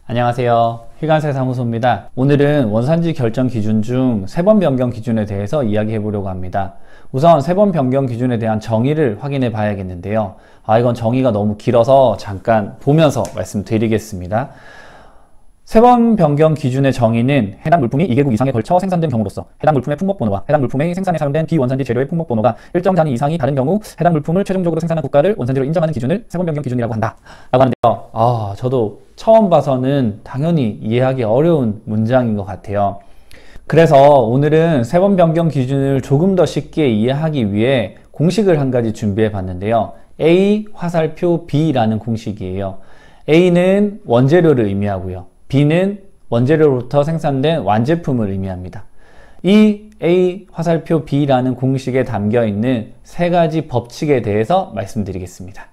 안녕하세요. 휘관세 사무소입니다. 오늘은 원산지 결정 기준 중 세번 변경 기준에 대해서 이야기해 보려고 합니다. 우선 세번 변경 기준에 대한 정의를 확인해 봐야겠는데요. 이건 정의가 너무 길어서 잠깐 보면서 말씀드리겠습니다. 세번 변경 기준의 정의는 해당 물품이 2개국 이상에 걸쳐 생산된 경우로서 해당 물품의 품목번호와 해당 물품의 생산에 사용된 비원산지 재료의 품목번호가 일정 단위 이상이 다른 경우 해당 물품을 최종적으로 생산한 국가를 원산지로 인정하는 기준을 세번 변경 기준이라고 한다 라고 하는데요. 저도 처음 봐서는 당연히 이해하기 어려운 문장인 것 같아요. 그래서 오늘은 세번 변경 기준을 조금 더 쉽게 이해하기 위해 공식을 한 가지 준비해 봤는데요. A 화살표 B라는 공식이에요. A는 원재료를 의미하고요. B는 원재료로부터 생산된 완제품을 의미합니다. 이 A 화살표 B라는 공식에 담겨 있는 세 가지 법칙에 대해서 말씀드리겠습니다.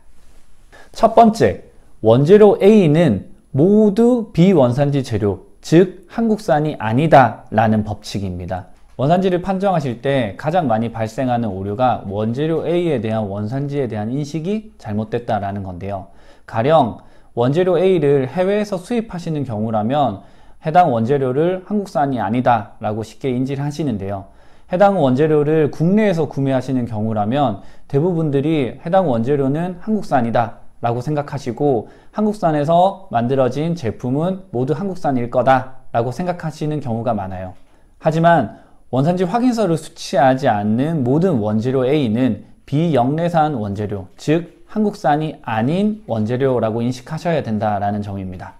첫 번째, 원재료 A는 모두 비원산지 재료, 즉 한국산이 아니다 라는 법칙입니다. 원산지를 판정하실 때 가장 많이 발생하는 오류가 원재료 A에 대한 원산지에 대한 인식이 잘못됐다라는 건데요. 가령 원재료 A를 해외에서 수입하시는 경우라면 해당 원재료를 한국산이 아니다 라고 쉽게 인지를 하시는데요. 해당 원재료를 국내에서 구매하시는 경우라면 대부분들이 해당 원재료는 한국산이다 라고 생각하시고 한국산에서 만들어진 제품은 모두 한국산일 거다 라고 생각하시는 경우가 많아요. 하지만 원산지 확인서를 수취하지 않는 모든 원재료 A는 비영내산 원재료, 즉 한국산이 아닌 원재료라고 인식하셔야 된다라는 점입니다.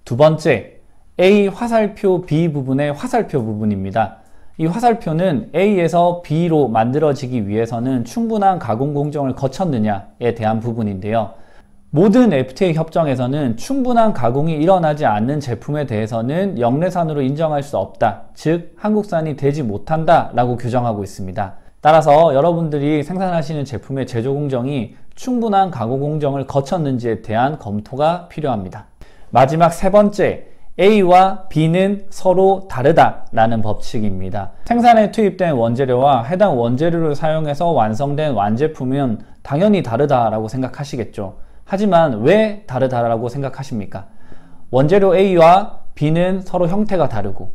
두 번째, A 화살표 B 부분의 화살표 부분입니다. 이 화살표는 A에서 B로 만들어지기 위해서는 충분한 가공 공정을 거쳤느냐에 대한 부분인데요. 모든 FTA 협정에서는 충분한 가공이 일어나지 않는 제품에 대해서는 영내산으로 인정할 수 없다, 즉 한국산이 되지 못한다 라고 규정하고 있습니다. 따라서 여러분들이 생산하시는 제품의 제조 공정이 충분한 가공 공정을 거쳤는지에 대한 검토가 필요합니다. 마지막 세 번째, A와 B는 서로 다르다라는 법칙입니다. 생산에 투입된 원재료와 해당 원재료를 사용해서 완성된 완제품은 당연히 다르다라고 생각하시겠죠. 하지만 왜 다르다라고 생각하십니까? 원재료 A와 B는 서로 형태가 다르고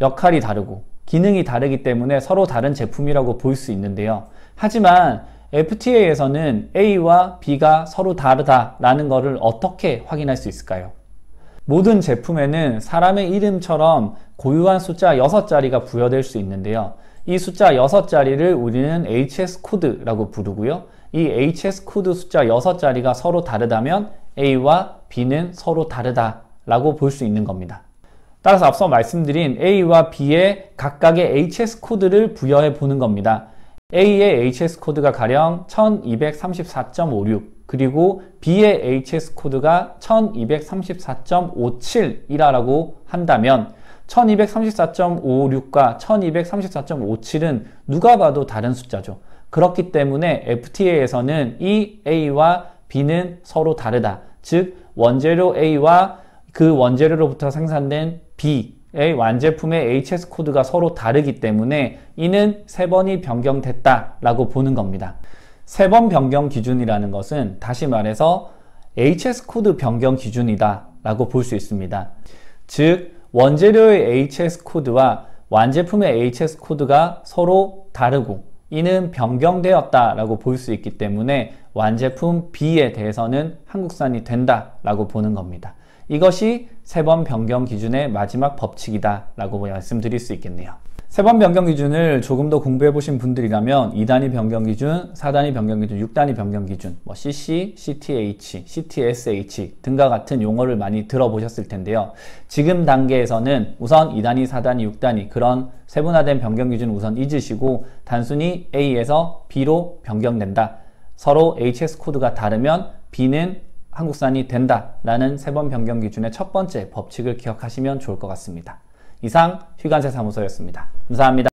역할이 다르고 기능이 다르기 때문에 서로 다른 제품이라고 볼 수 있는데요. 하지만 FTA에서는 A와 B가 서로 다르다라는 것을 어떻게 확인할 수 있을까요? 모든 제품에는 사람의 이름처럼 고유한 숫자 6자리가 부여될 수 있는데요. 이 숫자 6자리를 우리는 HS 코드라고 부르고요. 이 HS 코드 숫자 6자리가 서로 다르다면 A와 B는 서로 다르다라고 볼 수 있는 겁니다. 따라서 앞서 말씀드린 A와 B의 각각의 HS 코드를 부여해 보는 겁니다. A의 HS 코드가 가령 1234.56 그리고 B의 HS 코드가 1234.57이라고 한다면 1234.56과 1234.57은 누가 봐도 다른 숫자죠. 그렇기 때문에 FTA에서는 이 A와 B는 서로 다르다. 즉 원재료 A와 그 원재료로부터 생산된 B의 완제품의 HS 코드가 서로 다르기 때문에 이는 세 번이 변경됐다 라고 보는 겁니다. 세 번 변경 기준이라는 것은 다시 말해서 HS 코드 변경 기준이다 라고 볼 수 있습니다. 즉 원재료의 HS 코드와 완제품의 HS 코드가 서로 다르고 이는 변경되었다 라고 볼 수 있기 때문에 완제품 B에 대해서는 한국산이 된다 라고 보는 겁니다. 이것이 세 번 변경 기준의 마지막 법칙이다 라고 말씀드릴 수 있겠네요. 세 번 변경 기준을 조금 더 공부해 보신 분들이라면 2단위 변경 기준, 4단위 변경 기준, 6단위 변경 기준, CC, CTH, CTSH 등과 같은 용어를 많이 들어보셨을 텐데요. 지금 단계에서는 우선 2단위, 4단위, 6단위 그런 세분화된 변경 기준을 우선 잊으시고 단순히 A에서 B로 변경된다. 서로 HS 코드가 다르면 B는 한국산이 된다 라는 세 번 변경 기준의 첫 번째 법칙을 기억하시면 좋을 것 같습니다. 이상 휘관세 사무소였습니다. 감사합니다.